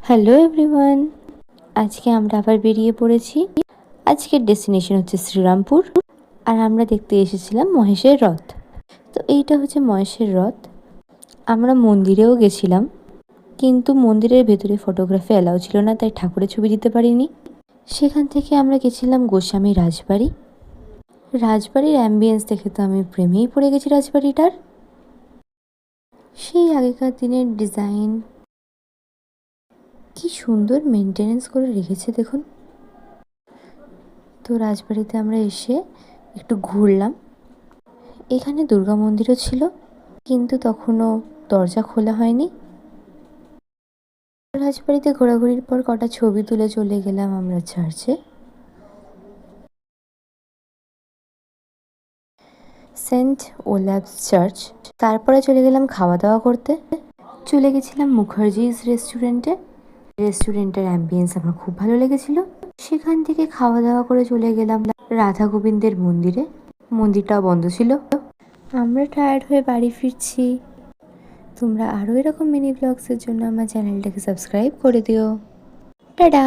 Hello everyone, আজকে আমরা আবার বেরিয়ে পড়েছি। আজকের ডেস্টিনেশন হচ্ছে শ্রীরামপুর, আর আমরা দেখতে এসেছিলাম মহেশের রথ। তো এইটা হচ্ছে মহেশের রথ। আমরা মন্দিরেও গেছিলাম, কিন্তু মন্দিরের ভেতরে ফটোগ্রাফি অ্যালাউ ছিল না, তাই ঠাকুরের ছবি দিতে পারিনি। সেখান থেকে আমরা গেছিলাম গোস্বামী রাজবাড়ি। রাজবাড়ির অ্যাম্বিয়েন্স দেখে তো আমি প্রেমেই পড়ে গেছি রাজবাড়িটার। সেই আগেকার দিনের ডিজাইন, কি সুন্দর মেনটেনেন্স করে রেখেছে দেখুন। তো রাজবাড়িতে আমরা এসে একটু ঘুরলাম। এখানে দুর্গা মন্দিরও ছিল, কিন্তু তখনও দরজা খোলা হয়নি। রাজবাড়িতে ঘোরাঘুরির পর কটা ছবি তুলে চলে গেলাম আমরা চার্চে, সেন্ট ওলাভস চার্চ। তারপরে চলে গেলাম খাওয়া দাওয়া করতে। চলে গেছিলাম মুখার্জিস রেস্টুরেন্টে। রেস্টুরেন্টের অ্যাম্বিয়েন্স আমার খুব ভালো লেগেছিল। সেখান থেকে খাওয়া দাওয়া করে চলে গেলাম রাধা গোবিন্দের মন্দিরে। মন্দিরটাও বন্ধ ছিল। আমরা টায়ার্ড হয়ে বাড়ি ফিরছি। তোমরা আরও এরকম মিনি ব্লগসের জন্য আমার চ্যানেলটাকে সাবস্ক্রাইব করে দিও। টাটা।